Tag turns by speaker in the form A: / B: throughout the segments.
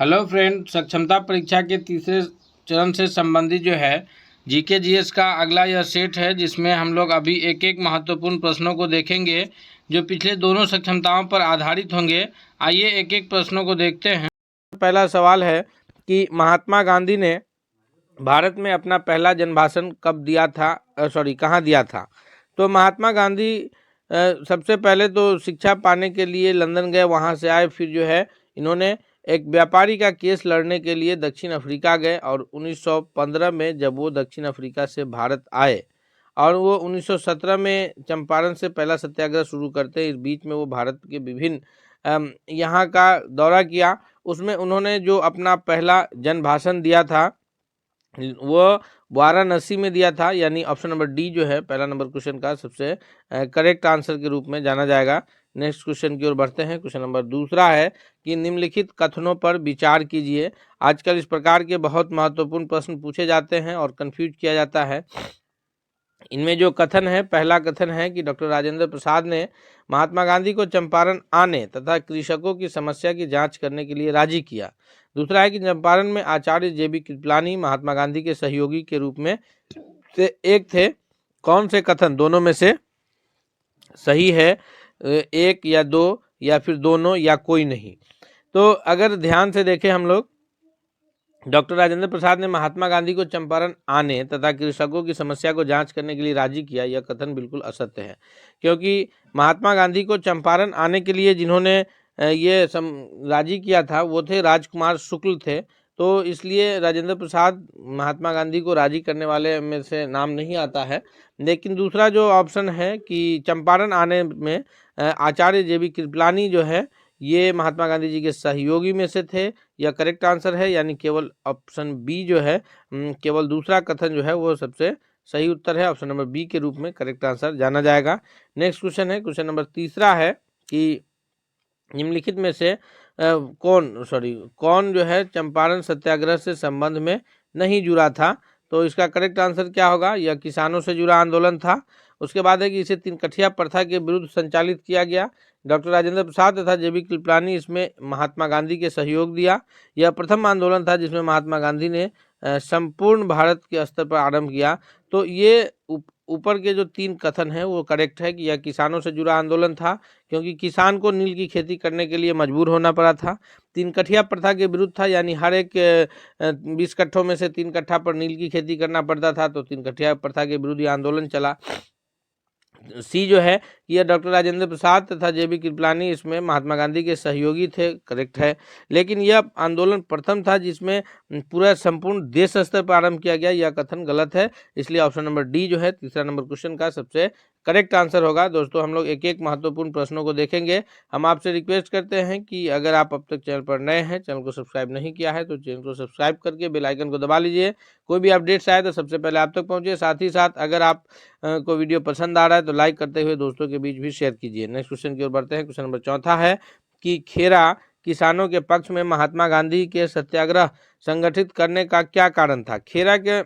A: Hello friend, सक्षमता परीक्षा के तीसरे चरण से संबंधित जो है जीके जीएस का अगला यह सेट है, जिसमें हम लोग अभी एक एक महत्वपूर्ण प्रश्नों को देखेंगे जो पिछले दोनों सक्षमताओं पर आधारित होंगे। आइए एक एक प्रश्नों को देखते हैं। पहला सवाल है कि महात्मा गांधी ने भारत में अपना पहला जनभाषण कब दिया था, कहाँ दिया था। तो महात्मा गांधी सबसे पहले तो शिक्षा पाने के लिए लंदन गए, वहाँ से आए, फिर जो है इन्होंने एक व्यापारी का केस लड़ने के लिए दक्षिण अफ्रीका गए और 1915 में जब वो दक्षिण अफ्रीका से भारत आए और वो 1917 में चंपारण से पहला सत्याग्रह शुरू करते हैं। इस बीच में वो भारत के विभिन्न यहाँ का दौरा किया। उसमें उन्होंने जो अपना पहला जन भाषण दिया था वो वाराणसी में दिया था, यानी ऑप्शन नंबर डी जो है पहला नंबर क्वेश्चन का सबसे करेक्ट आंसर के रूप में जाना जाएगा। नेक्स्ट क्वेश्चन की ओर बढ़ते हैं। क्वेश्चन नंबर दूसरा है कि निम्नलिखित कथनों पर विचार कीजिए। आजकल इस प्रकार के बहुत महत्वपूर्ण प्रश्न पूछे जाते हैं और कंफ्यूज किया जाता है। इनमें जो कथन है, पहला कथन है कि डॉक्टर राजेंद्र प्रसाद ने महात्मा गांधी को चंपारण आने तथा कृषकों की समस्या की जांच करने के लिए राजी किया। दूसरा है कि चंपारण में आचार्य जेबी कृपलानी महात्मा गांधी के सहयोगी के रूप में से एक थे। कौन से कथन दोनों में से सही है, एक या दो या फिर दोनों या कोई नहीं। तो अगर ध्यान से देखें हम लोग, डॉक्टर राजेंद्र प्रसाद ने महात्मा गांधी को चंपारण आने तथा कृषकों की समस्या को जांच करने के लिए राजी किया, यह कथन बिल्कुल असत्य है, क्योंकि महात्मा गांधी को चंपारण आने के लिए जिन्होंने राजी किया था वो थे राजकुमार शुक्ल थे। तो इसलिए राजेंद्र प्रसाद महात्मा गांधी को राजी करने वाले में से नाम नहीं आता है। लेकिन दूसरा जो ऑप्शन है कि चंपारण आने में आचार्य जेबी कृपलानी जो है ये महात्मा गांधी जी के सहयोगी में से थे, यह करेक्ट आंसर है। यानी केवल ऑप्शन बी जो है, केवल दूसरा कथन जो है वो सबसे सही उत्तर है। ऑप्शन नंबर बी के रूप में करेक्ट आंसर जाना जाएगा। नेक्स्ट क्वेश्चन है, क्वेश्चन नंबर तीसरा है कि निम्नलिखित में से कौन जो है चंपारण सत्याग्रह से संबंध में नहीं जुड़ा था। तो इसका करेक्ट आंसर क्या होगा, यह किसानों से जुड़ा आंदोलन था। उसके बाद है कि इसे तीनकठिया प्रथा के विरुद्ध संचालित किया गया। डॉक्टर राजेंद्र प्रसाद तथा जेबी कृपलानी इसमें महात्मा गांधी के सहयोग दिया। यह प्रथम आंदोलन था जिसमें महात्मा गांधी ने संपूर्ण भारत के स्तर पर आरंभ किया। तो ये ऊपर के जो तीन कथन है वो करेक्ट है कि यह किसानों से जुड़ा आंदोलन था, क्योंकि किसान को नील की खेती करने के लिए मजबूर होना पड़ा था। तीन कठिया प्रथा के विरुद्ध था, यानी हर एक 20 कट्ठों में से 3 कट्ठा पर नील की खेती करना पड़ता था, तो तीन कठिया प्रथा के विरुद्ध आंदोलन चला। सी जो है यह डॉक्टर राजेंद्र प्रसाद तथा जेबी कृपलानी इसमें महात्मा गांधी के सहयोगी थे, करेक्ट है। लेकिन यह आंदोलन प्रथम था जिसमें पूरा संपूर्ण देश स्तर पर आरंभ किया गया, यह कथन गलत है। इसलिए ऑप्शन नंबर डी जो है तीसरा नंबर क्वेश्चन का सबसे करेक्ट आंसर होगा। दोस्तों हम लोग एक एक महत्वपूर्ण प्रश्नों को देखेंगे। हम आपसे रिक्वेस्ट करते हैं कि अगर आप अब तक चैनल पर नए हैं, चैनल को सब्सक्राइब नहीं किया है तो चैनल को सब्सक्राइब करके बेल आइकन को दबा लीजिए। कोई भी अपडेट्स आए तो सबसे पहले आप तक पहुंचे। साथ ही साथ अगर आप को वीडियो पसंद आ रहा है तो लाइक करते हुए दोस्तों के बीच भी शेयर कीजिए। नेक्स्ट क्वेश्चन की ओर बढ़ते हैं। क्वेश्चन नंबर चौथा है कि खेरा किसानों के पक्ष में महात्मा गांधी के सत्याग्रह संगठित करने का क्या कारण था। खेरा के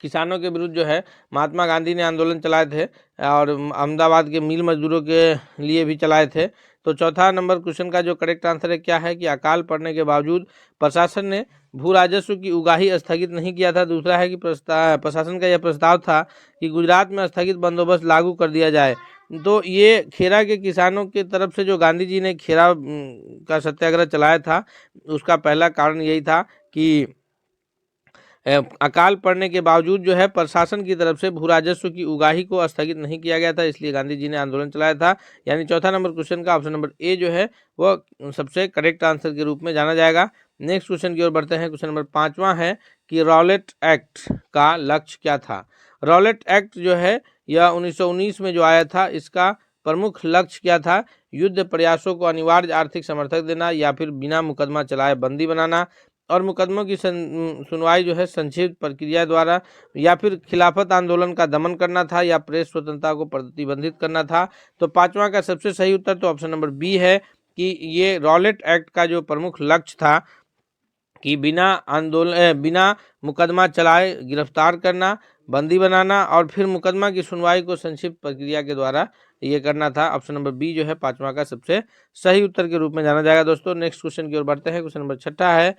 A: किसानों के विरुद्ध जो है महात्मा गांधी ने आंदोलन चलाए थे और अहमदाबाद के मिल मजदूरों के लिए भी चलाए थे। तो चौथा नंबर क्वेश्चन का जो करेक्ट आंसर है क्या है कि अकाल पड़ने के बावजूद प्रशासन ने भू राजस्व की उगाही स्थगित नहीं किया था। दूसरा है कि प्रशासन का यह प्रस्ताव था कि गुजरात में स्थगित बंदोबस्त लागू कर दिया जाए। तो ये खेरा के किसानों की तरफ से जो गांधी जी ने खेरा का सत्याग्रह चलाया था उसका पहला कारण यही था कि अकाल पड़ने के बावजूद जो है प्रशासन की तरफ से भू राजस्व की उगाही को स्थगित नहीं किया गया था, इसलिए गांधी जी ने आंदोलन चलाया था। यानी चौथा नंबर क्वेश्चन का ऑप्शन नंबर ए जो है वो सबसे करेक्ट आंसर के रूप में जाना जाएगा। नेक्स्ट क्वेश्चन की ओर बढ़ते हैं। क्वेश्चन नंबर 5वां है कि रॉलेट एक्ट का लक्ष्य क्या था। रॉलेट एक्ट जो है यह 1919 में जो आया था, इसका प्रमुख लक्ष्य क्या था। युद्ध प्रयासों को अनिवार्य आर्थिक समर्थक देना या फिर बिना मुकदमा चलाए बंदी बनाना और मुकदमों की सुनवाई जो है संक्षिप्त प्रक्रिया द्वारा, या फिर खिलाफत आंदोलन का दमन करना था या प्रेस स्वतंत्रता को प्रतिबंधित करना था। तो 5वां का सबसे सही उत्तर तो ऑप्शन नंबर बी है कि ये रॉलेट एक्ट का जो प्रमुख लक्ष्य था कि बिना मुकदमा चलाए गिरफ्तार करना, बंदी बनाना और फिर मुकदमा की सुनवाई को संक्षिप्त प्रक्रिया के द्वारा ये करना था। ऑप्शन नंबर बी जो है पांचवा का सबसे सही उत्तर के रूप में जाना जाएगा। दोस्तों नेक्स्ट क्वेश्चन की ओर बढ़ते हैं। क्वेश्चन नंबर 6 है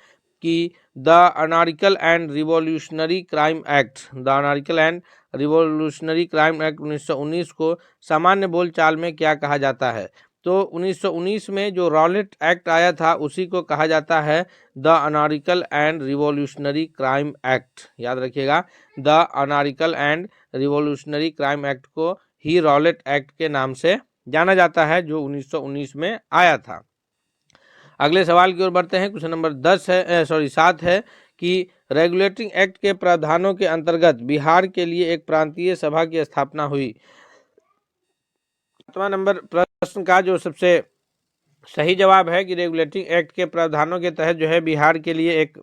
A: कि the anarchical and revolutionary crime act, the anarchical and revolutionary crime act 1919 को सामान्य बोलचाल में क्या कहा जाता है? तो 1919 में जो रॉलेट एक्ट आया था उसी को कहा जाता है the anarchical and revolutionary crime act. याद रखिएगा, the anarchical and revolutionary crime act को ही रॉलेट एक्ट के नाम से जाना जाता है, जो 1919 में आया था। अगले सवाल की ओर बढ़ते हैं। क्वेश्चन नंबर 7 है कि रेगुलेटिंग एक्ट के प्रावधानों के अंतर्गत बिहार के लिए एक प्रांतीय सभा की स्थापना हुई। 7वां नंबर प्रश्न का जो सबसे सही जवाब है कि रेगुलेटिंग एक्ट के प्रावधानों के तहत जो है बिहार के लिए एक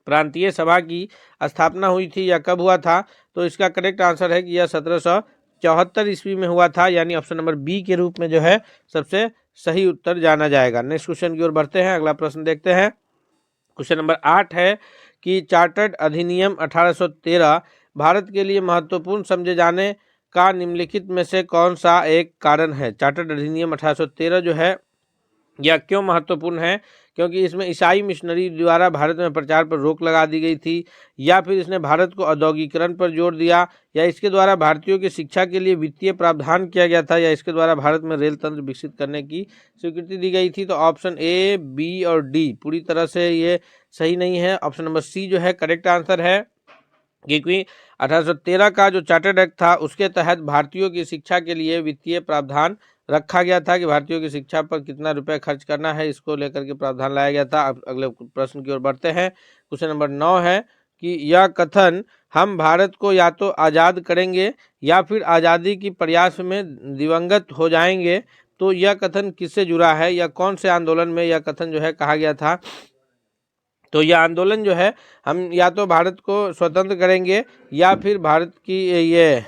A: प्रांतीय सभा की स्थापना हुई थी। या कब हुआ था? तो इसका करेक्ट आंसर है कि यह 1774 ईस्वी में हुआ था, यानी ऑप्शन नंबर बी के रूप में जो है सबसे सही उत्तर जाना जाएगा। नेक्स्ट क्वेश्चन की ओर बढ़ते हैं। अगला प्रश्न देखते हैं। क्वेश्चन नंबर 8 है कि चार्टर्ड अधिनियम 1813 भारत के लिए महत्वपूर्ण समझे जाने का निम्नलिखित में से कौन सा एक कारण है? चार्टर्ड अधिनियम 1813 जो है यह क्यों महत्वपूर्ण है? क्योंकि इसमें ईसाई मिशनरी द्वारा भारत में प्रचार पर रोक लगा दी गई थी, या फिर इसने भारत को औद्योगिकरण पर जोर दिया, या इसके द्वारा भारतीयों की शिक्षा के लिए वित्तीय प्रावधान किया गया था, या इसके द्वारा भारत में रेल तंत्र विकसित करने की स्वीकृति दी गई थी। तो ऑप्शन ए, बी और डी पूरी तरह से ये सही नहीं है। ऑप्शन नंबर सी जो है करेक्ट आंसर है, क्योंकि 1813 का जो चार्टर्ड एक्ट था उसके तहत भारतीयों की शिक्षा के लिए वित्तीय प्रावधान रखा गया था कि भारतीयों की शिक्षा पर कितना रुपए खर्च करना है, इसको लेकर के प्रावधान लाया गया था। अब अगले प्रश्न की ओर बढ़ते हैं। क्वेश्चन नंबर 9 है कि यह कथन हम भारत को या तो आज़ाद करेंगे या फिर आज़ादी की प्रयास में दिवंगत हो जाएंगे, तो यह कथन किससे जुड़ा है या कौन से आंदोलन में यह कथन जो है कहा गया था? तो यह आंदोलन जो है हम या तो भारत को स्वतंत्र करेंगे या फिर भारत की ये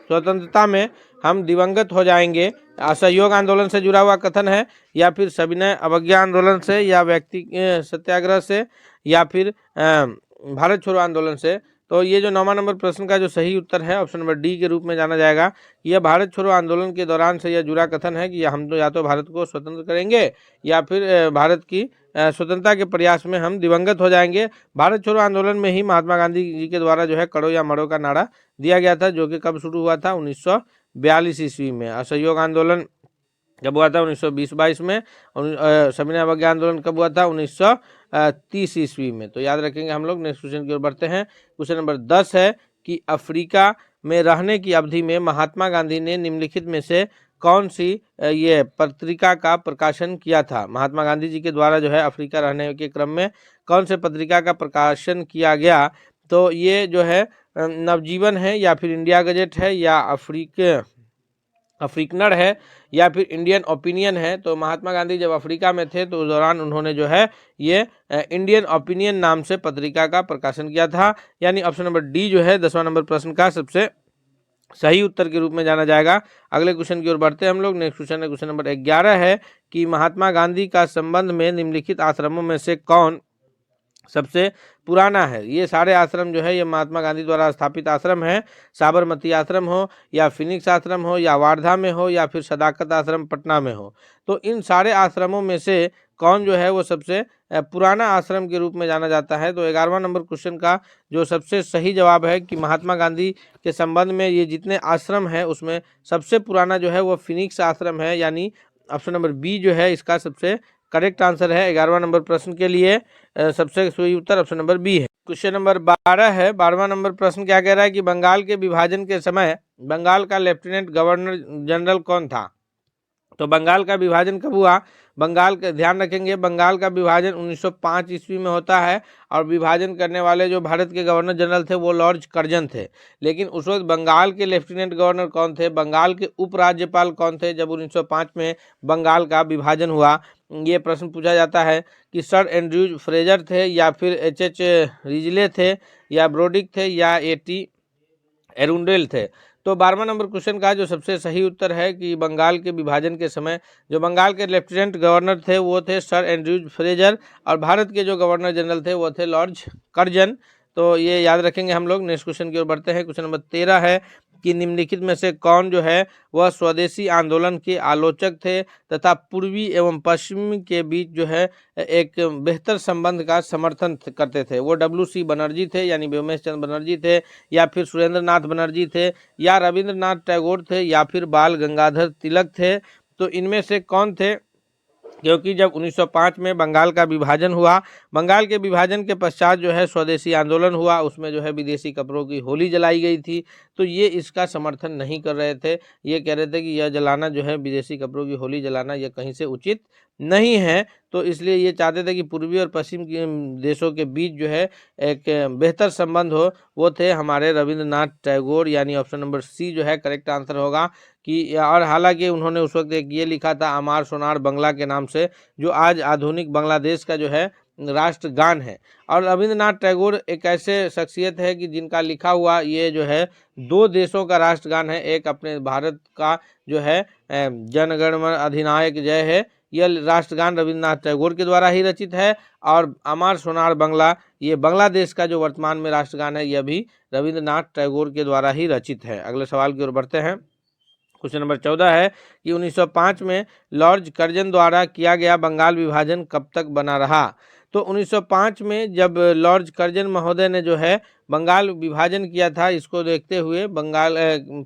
A: स्वतंत्रता में हम दिवंगत हो जाएंगे, असहयोग आंदोलन से जुड़ा हुआ कथन है, या फिर सविनय अवज्ञा आंदोलन से, या व्यक्ति सत्याग्रह से, या फिर भारत छोड़ो आंदोलन से। तो ये जो 9वां नंबर प्रश्न का जो सही उत्तर है ऑप्शन नंबर डी के रूप में जाना जाएगा। यह भारत छोड़ो आंदोलन के दौरान से यह जुड़ा कथन है कि हम तो या तो भारत को स्वतंत्र करेंगे या फिर भारत की स्वतंत्रता के प्रयास में हम दिवंगत हो जाएंगे। भारत छोड़ो आंदोलन में ही महात्मा गांधी जी के द्वारा जो है करो या मरो का नारा दिया गया था, जो कि कब शुरू हुआ था? 1942 ईस्वी में। असहयोग आंदोलन कब हुआ था? 1920-22 में। सविनय अवज्ञा आंदोलन कब हुआ था? 1930 ईस्वी में। तो याद रखेंगे हम लोग। नेक्स्ट क्वेश्चन की ओर बढ़ते हैं। क्वेश्चन नंबर 10 है कि अफ्रीका में रहने की अवधि में महात्मा गांधी ने निम्नलिखित में से कौन सी ये पत्रिका का प्रकाशन किया था? महात्मा गांधी जी के द्वारा जो है अफ्रीका रहने के क्रम में कौन से पत्रिका का प्रकाशन किया गया? तो ये जो है नवजीवन है, या फिर इंडिया गजेट है, या अफ्रीकनर है, या फिर इंडियन ओपिनियन है। तो महात्मा गांधी जब अफ्रीका में थे तो उस दौरान उन्होंने जो है ये इंडियन ओपिनियन नाम से पत्रिका का प्रकाशन किया था, यानी ऑप्शन नंबर डी जो है 10वां नंबर प्रश्न का सबसे सही उत्तर के रूप में जाना जाएगा। अगले क्वेश्चन की ओर बढ़ते हैं हम लोग। नेक्स्ट क्वेश्चन है क्वेश्चन नंबर 11 है कि महात्मा गांधी का संबंध में निम्नलिखित आश्रमों में से कौन सबसे पुराना है? ये सारे आश्रम जो है ये महात्मा गांधी द्वारा स्थापित आश्रम है। साबरमती आश्रम हो, या फिनिक्स आश्रम हो, या वार्धा में हो, या फिर सदाकत आश्रम पटना में हो। तो इन सारे आश्रमों में से कौन जो है वो सबसे पुराना आश्रम के रूप में जाना जाता है? तो 11वां नंबर क्वेश्चन का जो सबसे सही जवाब है कि महात्मा गांधी के संबंध में ये जितने आश्रम है उसमें सबसे पुराना जो है वो फिनिक्स आश्रम है, यानी ऑप्शन नंबर बी जो है इसका सबसे करेक्ट आंसर है 11वां नंबर प्रश्न के लिए। सबसे सही उत्तर ऑप्शन नंबर बी है। क्वेश्चन नंबर 12 है। 12वां नंबर प्रश्न क्या कह रहा है कि बंगाल के विभाजन के समय बंगाल का लेफ्टिनेंट गवर्नर जनरल कौन था? तो बंगाल का विभाजन कब हुआ? बंगाल का ध्यान रखेंगे, बंगाल का विभाजन 1905 ईस्वी में होता है, और विभाजन करने वाले जो भारत के गवर्नर जनरल थे वो लॉर्ड कर्जन थे। लेकिन उस वक्त बंगाल के लेफ्टिनेंट गवर्नर कौन थे? बंगाल के उपराज्यपाल कौन थे जब 1905 में बंगाल का विभाजन हुआ? ये प्रश्न पूछा जाता है कि सर एंड्रयूज फ्रेजर थे, या फिर H.H. रिजले थे, या ब्रोडिक थे, या A.T. एरुंडेल थे। तो 12वां नंबर क्वेश्चन का जो सबसे सही उत्तर है कि बंगाल के विभाजन के समय जो बंगाल के लेफ्टिनेंट गवर्नर थे वो थे सर एंड्रयूज फ्रेजर, और भारत के जो गवर्नर जनरल थे वो थे लॉर्ड कर्जन। तो ये याद रखेंगे हम लोग। नेक्स्ट क्वेश्चन की ओर बढ़ते हैं। क्वेश्चन नंबर 13 है कि निम्नलिखित में से कौन जो है वह स्वदेशी आंदोलन के आलोचक थे तथा पूर्वी एवं पश्चिमी के बीच जो है एक बेहतर संबंध का समर्थन करते थे। वो WC बनर्जी थे, यानी व्योमेश चंद्र बनर्जी थे, या फिर सुरेंद्र नाथ बनर्जी थे, या रविंद्रनाथ टैगोर थे, या फिर बाल गंगाधर तिलक थे। तो इनमें से कौन थे? क्योंकि जब 1905 में बंगाल का विभाजन हुआ, बंगाल के विभाजन के पश्चात जो है स्वदेशी आंदोलन हुआ, उसमें जो है विदेशी कपड़ों की होली जलाई गई थी। तो ये इसका समर्थन नहीं कर रहे थे, ये कह रहे थे कि यह जलाना जो है विदेशी कपड़ों की होली जलाना यह कहीं से उचित नहीं है। तो इसलिए ये चाहते थे कि पूर्वी और पश्चिम के देशों के बीच जो है एक बेहतर संबंध हो। वो थे हमारे रविंद्रनाथ टैगोर, यानी ऑप्शन नंबर सी जो है करेक्ट आंसर होगा। कि और हालांकि उन्होंने उस वक्त एक ये लिखा था अमार सोनार बंगला के नाम से, जो आज आधुनिक बांग्लादेश का जो है राष्ट्रगान है। और रविंद्रनाथ टैगोर एक ऐसे शख्सियत है कि जिनका लिखा हुआ ये जो है 2 देशों का राष्ट्रगान है। एक अपने भारत का जो है जन गण मन अधिनायक जय है, यह राष्ट्रगान रविंद्रनाथ टैगोर के द्वारा ही रचित है। और अमार सोनार बंगला, ये बांग्लादेश का जो वर्तमान में राष्ट्रगान है, यह भी रविंद्रनाथ टैगोर के द्वारा ही रचित है। अगले सवाल की ओर बढ़ते हैं। क्वेश्चन नंबर 14 है कि 1905 में लॉर्ड कर्जन द्वारा किया गया बंगाल विभाजन कब तक बना रहा? तो 1905 में जब लॉर्ड कर्जन महोदय ने जो है बंगाल विभाजन किया था, इसको देखते हुए बंगाल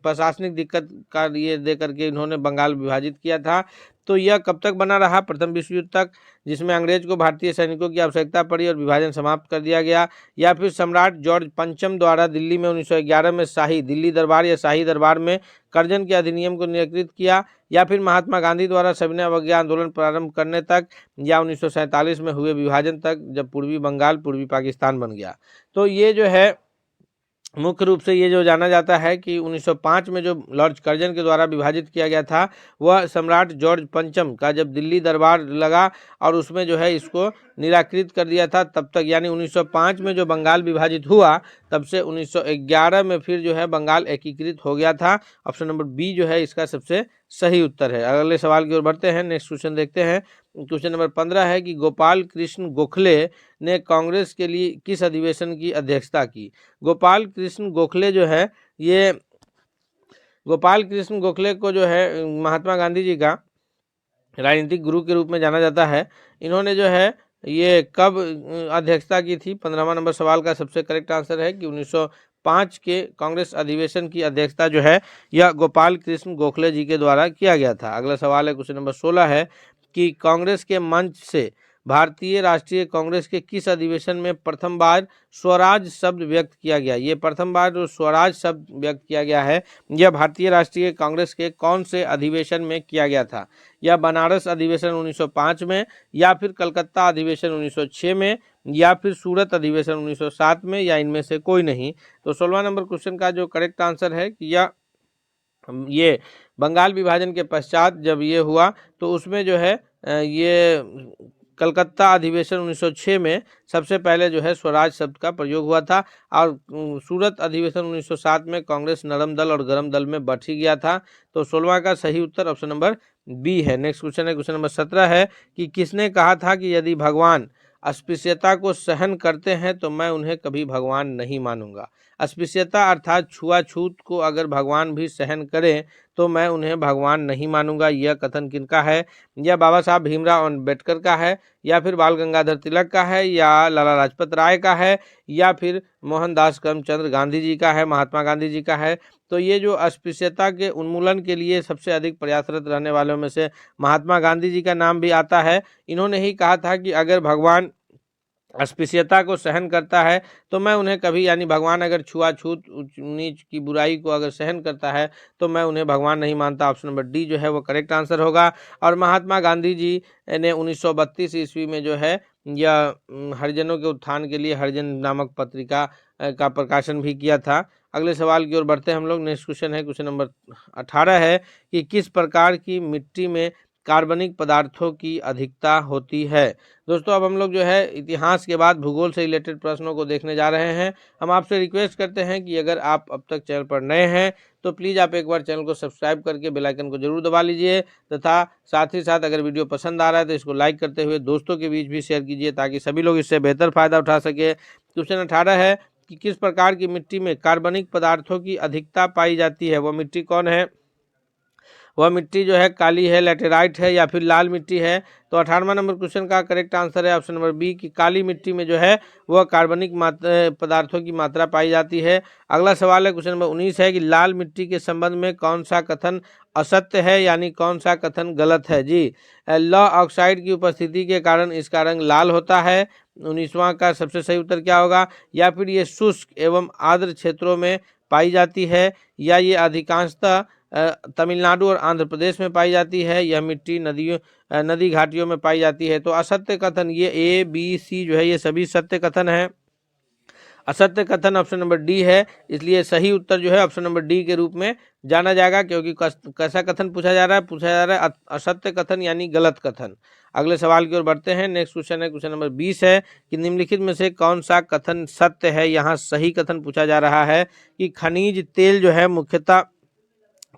A: प्रशासनिक दिक्कत का ये दे करके इन्होंने बंगाल विभाजित किया था। तो यह कब तक बना रहा? प्रथम विश्व युद्ध तक, जिसमें अंग्रेज को भारतीय सैनिकों की आवश्यकता पड़ी और विभाजन समाप्त कर दिया गया। या फिर सम्राट जॉर्ज पंचम द्वारा दिल्ली में 1911 में शाही दिल्ली दरबार या शाही दरबार में कर्जन के अधिनियम को निराकृत किया। या फिर महात्मा गांधी द्वारा सविनय अवज्ञा आंदोलन प्रारंभ करने तक, या 1947 में हुए विभाजन तक, जब पूर्वी बंगाल पूर्वी पाकिस्तान बन गया। तो ये जो है मुख्य रूप से ये जो जाना जाता है कि 1905 में जो लॉर्ड कर्जन के द्वारा विभाजित किया गया था, वह सम्राट जॉर्ज पंचम का जब दिल्ली दरबार लगा और उसमें जो है इसको निराकृत कर दिया था, तब तक, यानी 1905 में जो बंगाल विभाजित हुआ, तब से 1911 में फिर जो है बंगाल एकीकृत हो गया था। ऑप्शन नंबर बी जो है इसका सबसे सही उत्तर है। अगले सवाल की ओर बढ़ते हैं। नेक्स्ट क्वेश्चन देखते हैं। क्वेश्चन नंबर 15 है कि गोपाल कृष्ण गोखले ने कांग्रेस के लिए किस अधिवेशन की अध्यक्षता की? गोपाल कृष्ण गोखले जो है, ये गोपाल कृष्ण गोखले को जो है महात्मा गांधी जी का राजनीतिक गुरु के रूप में जाना जाता है। इन्होंने जो है ये कब अध्यक्षता की थी? 15वां नंबर सवाल का सबसे करेक्ट आंसर है कि 1905 के कांग्रेस अधिवेशन की अध्यक्षता जो है यह गोपाल कृष्ण गोखले जी के द्वारा किया गया था। अगला सवाल है क्वेश्चन नंबर 16 है कि कांग्रेस के मंच से भारतीय राष्ट्रीय कांग्रेस के किस अधिवेशन में प्रथम बार स्वराज शब्द व्यक्त किया गया? ये प्रथम बार जो स्वराज शब्द व्यक्त किया गया है, यह भारतीय राष्ट्रीय कांग्रेस के कौन से अधिवेशन में किया गया था? यह बनारस अधिवेशन 1905 में, या फिर कलकत्ता अधिवेशन 1906 में, या फिर सूरत अधिवेशन 1907 में, या इनमें से कोई नहीं? तो 16वां नंबर क्वेश्चन का जो करेक्ट आंसर है कि ये बंगाल विभाजन के पश्चात जब ये हुआ, तो उसमें जो है ये कलकत्ता अधिवेशन 1906 में सबसे पहले जो है स्वराज शब्द का प्रयोग हुआ था। और सूरत अधिवेशन 1907 में कांग्रेस नरम दल और गरम दल में बट ही गया था। तो 16वां का सही उत्तर ऑप्शन नंबर बी है। नेक्स्ट क्वेश्चन है क्वेश्चन नंबर 17 है कि किसने कहा था कि यदि भगवान अस्पृश्यता को सहन करते हैं तो मैं उन्हें कभी भगवान नहीं मानूंगा? अस्पृश्यता अर्थात छुआछूत को अगर भगवान भी सहन करें तो मैं उन्हें भगवान नहीं मानूंगा, यह कथन किनका है? यह बाबा साहब भीमराव अम्बेडकर का है, या फिर बाल गंगाधर तिलक का है, या लाला लाजपत राय का है, या फिर मोहनदास करमचंद गांधी जी का है, महात्मा गांधी जी का है? तो ये जो अस्पृश्यता के उन्मूलन के लिए सबसे अधिक प्रयासरत रहने वालों में से महात्मा गांधी जी का नाम भी आता है। इन्होंने ही कहा था कि अगर भगवान अस्पृश्यता को सहन करता है तो मैं उन्हें कभी, यानी भगवान अगर छुआछूत ऊंच नीच की बुराई को अगर सहन करता है तो मैं उन्हें भगवान नहीं मानता। ऑप्शन नंबर डी जो है वो करेक्ट आंसर होगा। और महात्मा गांधी जी ने 1932 ईस्वी में जो है यह हरिजनों के उत्थान के लिए हरिजन नामक पत्रिका का प्रकाशन भी किया था। अगले सवाल की ओर बढ़ते हैं हम लोग। नेक्स्ट क्वेश्चन है क्वेश्चन नंबर 18 है कि किस प्रकार की मिट्टी में कार्बनिक पदार्थों की अधिकता होती है। दोस्तों अब हम लोग जो है इतिहास के बाद भूगोल से रिलेटेड प्रश्नों को देखने जा रहे हैं। हम आपसे रिक्वेस्ट करते हैं कि अगर आप अब तक चैनल पर नए हैं तो प्लीज़ आप एक बार चैनल को सब्सक्राइब करके बेल आइकन को जरूर दबा लीजिए, तथा साथ ही साथ अगर वीडियो पसंद आ रहा है तो इसको लाइक करते हुए दोस्तों के बीच भी शेयर कीजिए ताकि सभी लोग इससे बेहतर फ़ायदा उठा सके। क्वेश्चन 18 है कि किस प्रकार की मिट्टी में कार्बनिक पदार्थों की अधिकता पाई जाती है? वह मिट्टी कौन है? वह मिट्टी जो है काली है, लैटेराइट है या फिर लाल मिट्टी है? तो 18वां नंबर क्वेश्चन का करेक्ट आंसर है ऑप्शन नंबर बी कि काली मिट्टी में जो है वह कार्बनिक पदार्थों की मात्रा पाई जाती है। अगला सवाल है क्वेश्चन नंबर 19 है कि लाल मिट्टी के संबंध में कौन सा कथन असत्य है, यानी कौन सा कथन गलत है? जी, लौह ऑक्साइड की उपस्थिति के कारण इसका रंग लाल होता है। 19वां का सबसे सही उत्तर क्या होगा? या फिर ये शुष्क एवं आर्द्र क्षेत्रों में पाई जाती है, या ये अधिकांशतः तमिलनाडु और आंध्र प्रदेश में पाई जाती है, यह मिट्टी नदी घाटियों में पाई जाती है। तो असत्य कथन ये ए बी सी जो है ये सभी सत्य कथन है। असत्य कथन ऑप्शन नंबर डी है, इसलिए सही उत्तर जो है ऑप्शन नंबर डी के रूप में जाना जाएगा, क्योंकि कैसा कथन पूछा जा रहा है असत्य कथन यानी गलत कथन। अगले सवाल की ओर बढ़ते हैं। नेक्स्ट क्वेश्चन है क्वेश्चन नंबर 20 है कि निम्नलिखित में से कौन सा कथन सत्य है? यहाँ सही कथन पूछा जा रहा है कि खनिज तेल जो है मुख्यतः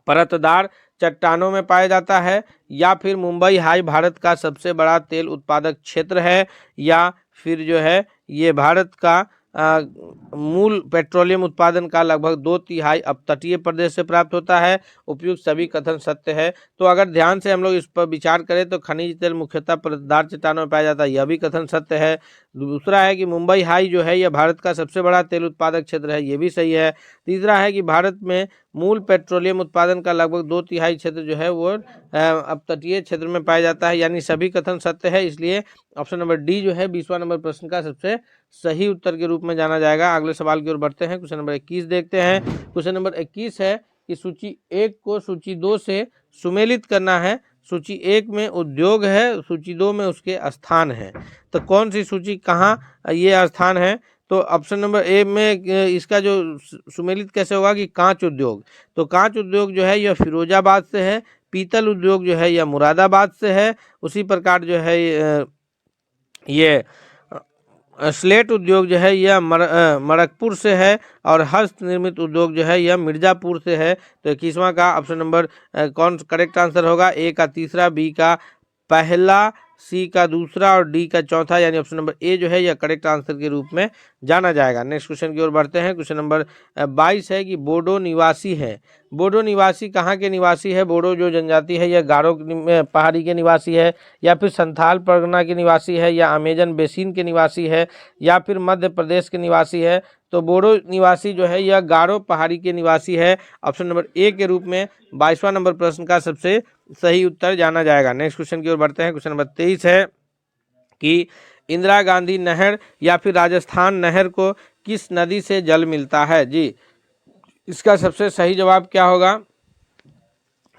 A: परतदार चट्टानों में पाया जाता है, या फिर मुंबई हाई भारत का सबसे बड़ा तेल उत्पादक क्षेत्र है, या फिर जो है ये भारत का मूल पेट्रोलियम उत्पादन का लगभग 2/3 अपतटीय प्रदेश से प्राप्त होता है। उपयुक्त सभी कथन सत्य है। तो अगर ध्यान से हम लोग इस पर विचार करें तो खनिज तेल मुख्यतः परतदार चट्टानों में पाया जाता है, यह भी कथन सत्य है। दूसरा है कि मुंबई हाई जो है यह भारत का सबसे बड़ा तेल उत्पादक क्षेत्र है, ये भी सही है। तीसरा है कि भारत में मूल पेट्रोलियम उत्पादन का लगभग 2/3 क्षेत्र जो है वो अपतटीय क्षेत्र में पाया जाता है, यानी सभी कथन सत्य है। इसलिए ऑप्शन नंबर डी जो है 20वां नंबर प्रश्न का सबसे सही उत्तर के रूप में जाना जाएगा। अगले सवाल की ओर बढ़ते हैं। क्वेश्चन नंबर 21 देखते हैं। क्वेश्चन नंबर 21 है कि सूची 1 को सूची 2 से सुमेलित करना है। सूची 1 में उद्योग है, सूची 2 में उसके स्थान है। तो कौन सी सूची कहाँ ये स्थान है? तो ऑप्शन नंबर ए में इसका जो सुमेलित कैसे होगा कि कांच उद्योग। तो कांच उद्योग जो है यह फिरोजाबाद से है, पीतल उद्योग जो है यह मुरादाबाद से है, उसी प्रकार जो है ये स्लेट उद्योग जो है यह मरकपुर से है, और हस्त निर्मित उद्योग जो है यह मिर्जापुर से है। तो 21वां का ऑप्शन नंबर कौन करेक्ट आंसर होगा? ए का तीसरा, बी का पहला, सी का दूसरा और डी का चौथा, यानी ऑप्शन नंबर ए जो है यह करेक्ट आंसर के रूप में जाना जाएगा। नेक्स्ट क्वेश्चन की ओर बढ़ते हैं। क्वेश्चन नंबर 22 है कि बोडो निवासी है। बोडो निवासी कहाँ के निवासी है? बोडो जो जनजाति है यह गारो पहाड़ी के निवासी है, या फिर संथाल परगना के निवासी है, या अमेजन बेसिन के निवासी है, या फिर मध्य प्रदेश के निवासी है? तो बोडो निवासी जो है यह गारो पहाड़ी के निवासी है। ऑप्शन नंबर ए के रूप में 22वां नंबर प्रश्न का सबसे सही उत्तर जाना जाएगा। नेक्स्ट क्वेश्चन की ओर बढ़ते हैं। क्वेश्चन नंबर 23 है कि इंदिरा गांधी नहर या फिर राजस्थान नहर को किस नदी से जल मिलता है? जी, इसका सबसे सही जवाब क्या होगा?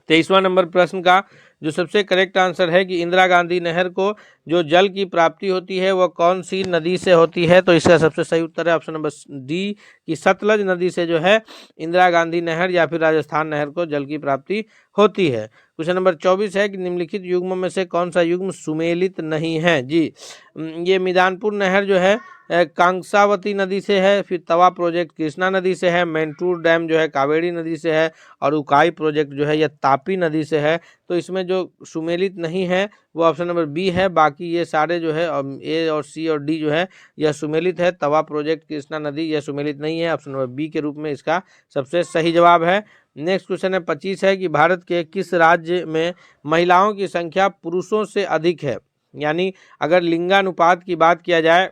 A: 23वां नंबर प्रश्न का जो सबसे करेक्ट आंसर है कि इंदिरा गांधी नहर को जो जल की प्राप्ति होती है वह कौन सी नदी से होती है? तो इसका सबसे सही उत्तर है ऑप्शन नंबर डी कि सतलज नदी से जो है इंदिरा गांधी नहर या फिर राजस्थान नहर को जल की प्राप्ति होती है। क्वेश्चन नंबर 24 है कि निम्नलिखित युग्मों में से कौन सा युग्म सुमेलित नहीं है? जी, ये मिदानपुर नहर जो है कांसावती नदी से है, फिर तवा प्रोजेक्ट कृष्णा नदी से है, मैंटूर डैम जो है कावेरी नदी से है, और उकाई प्रोजेक्ट जो है यह तापी नदी से है। तो इसमें जो सुमेलित नहीं है वो ऑप्शन नंबर बी है। बाकी ये सारे जो है ए और सी और डी जो है यह सुमेलित है। तवा प्रोजेक्ट कृष्णा नदी यह सुमेलित नहीं है। ऑप्शन नंबर बी के रूप में इसका सबसे सही जवाब है। नेक्स्ट क्वेश्चन है 25 है कि भारत के किस राज्य में महिलाओं की संख्या पुरुषों से अधिक है? यानी अगर लिंगानुपात की बात किया जाए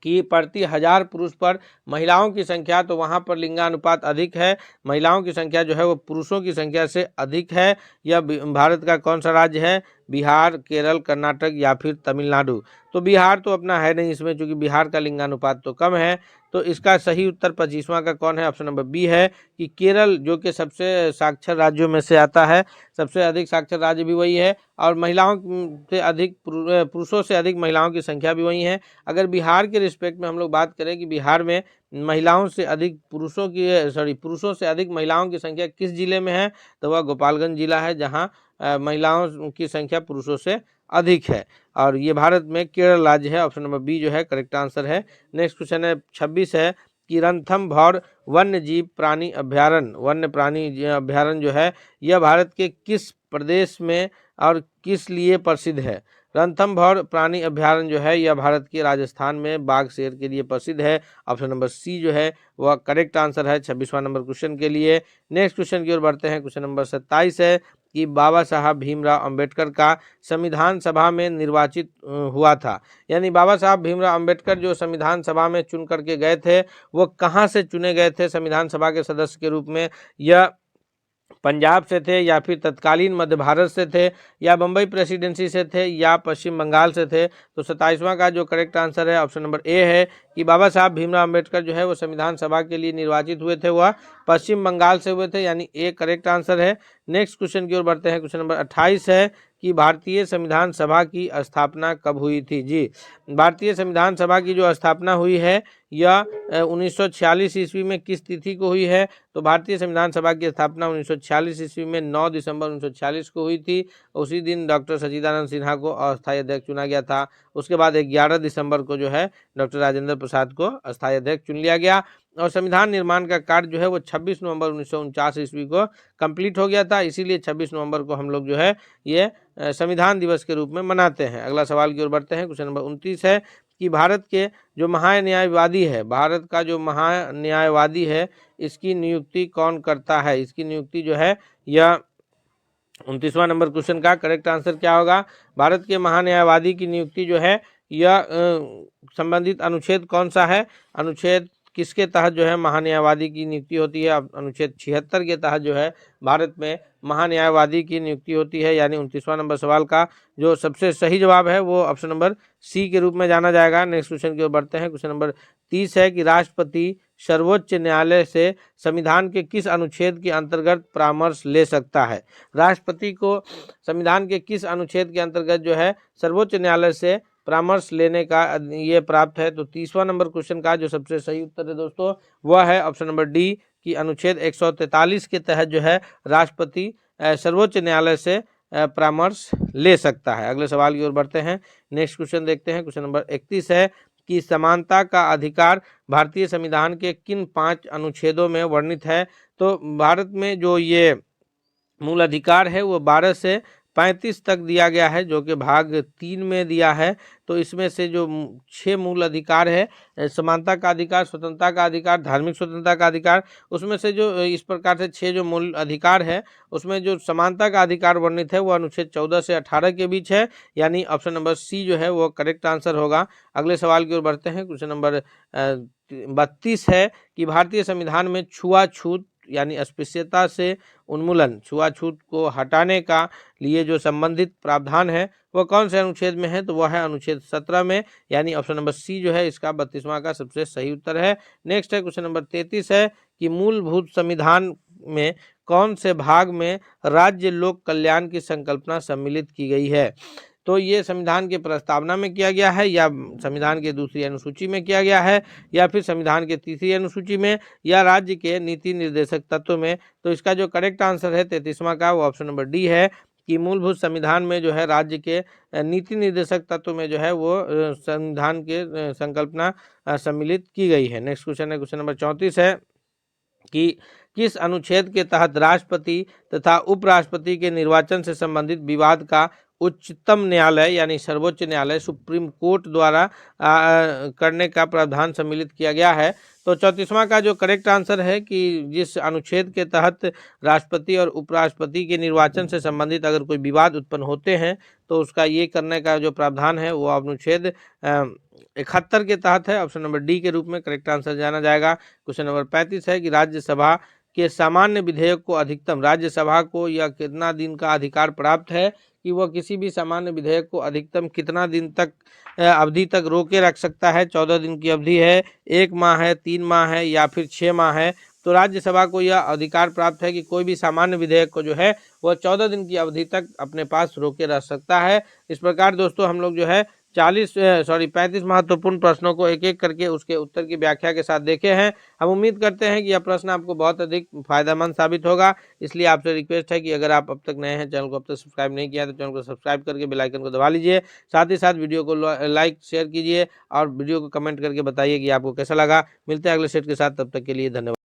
A: कि प्रति 1000 पुरुष पर महिलाओं की संख्या, तो वहाँ पर लिंगानुपात अधिक है, महिलाओं की संख्या जो है वो पुरुषों की संख्या से अधिक है। यह भारत का कौन सा राज्य है? बिहार, केरल, कर्नाटक या फिर तमिलनाडु? तो बिहार तो अपना है नहीं इसमें, क्योंकि बिहार का लिंगानुपात तो कम है। तो इसका सही उत्तर 25वां का कौन है? ऑप्शन नंबर बी है कि केरल, जो कि सबसे साक्षर राज्यों में से आता है, सबसे अधिक साक्षर राज्य भी वही है, और महिलाओं से अधिक पुरुषों से अधिक महिलाओं की संख्या भी वही है। अगर बिहार के रिस्पेक्ट में हम लोग बात करें कि बिहार में महिलाओं से अधिक पुरुषों से अधिक महिलाओं की संख्या किस जिले में है, तो वह गोपालगंज जिला है, जहां
B: महिलाओं की संख्या पुरुषों से अधिक है। और ये भारत में केरल राज्य है। ऑप्शन नंबर बी जो है करेक्ट आंसर है। नेक्स्ट क्वेश्चन है 26 है कि रणथंभौर वन्य जीव प्राणी अभ्यारण्य, वन्य प्राणी अभ्यारण्य जो है यह भारत के किस प्रदेश में और किस लिए प्रसिद्ध है। रणथंभौर प्राणी अभ्यारण्य जो है यह भारत के राजस्थान में बाघ शेर के लिए प्रसिद्ध है। ऑप्शन नंबर सी जो है वह करेक्ट आंसर है 26वां नंबर क्वेश्चन के लिए। नेक्स्ट क्वेश्चन की ओर बढ़ते हैं। क्वेश्चन नंबर 27 है कि बाबा साहब भीमराव अंबेडकर का संविधान सभा में निर्वाचित हुआ था। यानी बाबा साहब भीमराव अंबेडकर जो संविधान सभा में चुन करके गए थे वो कहाँ से चुने गए थे संविधान सभा के सदस्य के रूप में। यह पंजाब से थे या फिर तत्कालीन मध्य भारत से थे या बम्बई प्रेसिडेंसी से थे या पश्चिम बंगाल से थे। तो 27वां का जो करेक्ट आंसर है ऑप्शन नंबर ए है कि बाबा साहब भीमराव अंबेडकर जो है वो संविधान सभा के लिए निर्वाचित हुए थे, वह पश्चिम बंगाल से हुए थे, यानी ए करेक्ट आंसर है। नेक्स्ट क्वेश्चन की ओर बढ़ते हैं। क्वेश्चन नंबर 28 है कि भारतीय संविधान सभा की स्थापना कब हुई थी। जी, भारतीय संविधान सभा की जो स्थापना हुई है यह 1946 ईस्वी में किस तिथि को हुई है। तो भारतीय संविधान सभा की स्थापना 1946 ईस्वी में 9 दिसंबर 1946 को हुई थी। उसी दिन डॉक्टर सच्चिदानंद सिन्हा को अस्थायी अध्यक्ष चुना गया था। उसके बाद 11 दिसंबर को जो है डॉक्टर राजेंद्र प्रसाद को अस्थायी अध्यक्ष चुन लिया गया। और संविधान निर्माण का कार्य जो है वो 26 नवंबर 1949 ईस्वी को कंप्लीट हो गया था। इसीलिए 26 नवंबर को हम लोग जो है ये संविधान दिवस के रूप में मनाते हैं। अगला सवाल की ओर बढ़ते हैं। क्वेश्चन नंबर 29 है कि भारत के जो महान्यायवादी है, भारत का जो महान्यायवादी है इसकी नियुक्ति कौन करता है। इसकी नियुक्ति जो है यह 29वां नंबर क्वेश्चन का करेक्ट आंसर क्या होगा। भारत के महान्यायवादी की नियुक्ति जो है यह संबंधित अनुच्छेद कौन सा है, अनुच्छेद किसके तहत जो है महान्यायवादी की नियुक्ति होती है। अनुच्छेद 76 के तहत जो है भारत में महान्यायवादी की नियुक्ति होती है। यानी 29वां नंबर सवाल का जो सबसे सही जवाब है वो ऑप्शन नंबर सी के रूप में जाना जाएगा। नेक्स्ट क्वेश्चन की ओर बढ़ते हैं। क्वेश्चन नंबर 30 है कि राष्ट्रपति सर्वोच्च न्यायालय से संविधान के किस अनुच्छेद के अंतर्गत परामर्श ले सकता है। राष्ट्रपति को संविधान के किस अनुच्छेद के अंतर्गत जो है सर्वोच्च न्यायालय से परामर्श लेने का ये प्राप्त है। तो 30वां नंबर क्वेश्चन का जो सबसे सही उत्तर है दोस्तों वह है ऑप्शन नंबर डी कि अनुच्छेद 143 के तहत जो है राष्ट्रपति सर्वोच्च न्यायालय से परामर्श ले सकता है। अगले सवाल की ओर बढ़ते हैं। नेक्स्ट क्वेश्चन देखते हैं। क्वेश्चन नंबर 31 है कि समानता का अधिकार भारतीय संविधान के किन 5 अनुच्छेदों में वर्णित है। तो भारत में जो ये मूल अधिकार है वो 12 से 35 तक दिया गया है, जो कि भाग 3 में दिया है। तो इसमें से जो 6 मूल अधिकार है, समानता का अधिकार, स्वतंत्रता का अधिकार, धार्मिक स्वतंत्रता का अधिकार, उसमें से जो इस प्रकार से 6 जो मूल अधिकार है उसमें जो समानता का अधिकार वर्णित है वो अनुच्छेद 14 से 18 के बीच है। यानी ऑप्शन नंबर सी जो है वो करेक्ट आंसर होगा। अगले सवाल की ओर बढ़ते हैं। क्वेश्चन नंबर 32 है कि भारतीय संविधान में छुआछूत यानी अस्पृश्यता से उन्मूलन, छुआछूत को हटाने का लिए जो संबंधित प्रावधान है वह कौन से अनुच्छेद में है। तो वह है अनुच्छेद 17 में। यानी ऑप्शन नंबर सी जो है इसका 32वां का सबसे सही उत्तर है। नेक्स्ट है क्वेश्चन नंबर 33 है कि मूलभूत संविधान में कौन से भाग में राज्य लोक कल्याण की संकल्पना सम्मिलित की गई है। तो ये संविधान के प्रस्तावना में किया गया है या संविधान के दूसरी अनुसूची में किया गया है या फिर संविधान के तीसरी अनुसूची में या राज्य के नीति निर्देशक तत्व में। तो इसका जो करेक्ट आंसर है 33वां का वो ऑप्शन नंबर डी है कि मूलभूत संविधान में जो है राज्य के नीति निर्देशक तत्व में जो है वो संविधान के संकल्पना सम्मिलित की गई है। नेक्स्ट क्वेश्चन है क्वेश्चन नंबर 34 है कि किस अनुच्छेद के तहत राष्ट्रपति तथा उपराष्ट्रपति के निर्वाचन से संबंधित विवाद का उच्चतम न्यायालय यानी सर्वोच्च न्यायालय सुप्रीम कोर्ट द्वारा करने का प्रावधान सम्मिलित किया गया है। तो 34वां का जो करेक्ट आंसर है कि जिस अनुच्छेद के तहत राष्ट्रपति और उपराष्ट्रपति के निर्वाचन से संबंधित अगर कोई विवाद उत्पन्न होते हैं तो उसका ये करने का जो प्रावधान है वो अनुच्छेद 71 के तहत है। ऑप्शन नंबर डी के रूप में करेक्ट आंसर जाना जाएगा। क्वेश्चन नंबर 35 है कि राज्यसभा के सामान्य विधेयक को अधिकतम, राज्यसभा को यह कितना दिन का अधिकार प्राप्त है कि वह किसी भी सामान्य विधेयक को अधिकतम कितना दिन तक अवधि तक रोके रख सकता है। 14 दिन की अवधि है, 1 माह है, 3 माह है या फिर 6 माह है। तो राज्यसभा को यह अधिकार प्राप्त है कि कोई भी सामान्य विधेयक को जो है वह 14 दिन की अवधि तक अपने पास रोके रख सकता है। इस प्रकार दोस्तों हम लोग जो है 35 महत्वपूर्ण प्रश्नों को एक एक करके उसके उत्तर की व्याख्या के साथ देखे हैं। हम उम्मीद करते हैं कि यह प्रश्न आपको बहुत अधिक फायदेमंद साबित होगा। इसलिए आपसे रिक्वेस्ट है कि अगर आप अब तक नए हैं, चैनल को अब तक सब्सक्राइब नहीं किया तो चैनल को सब्सक्राइब करके बेल आइकन को दबा लीजिए। साथ ही साथ वीडियो को लाइक शेयर कीजिए और वीडियो को कमेंट करके बताइए कि आपको कैसा लगा। मिलते हैं अगले सेट के साथ, तब तक के लिए धन्यवाद।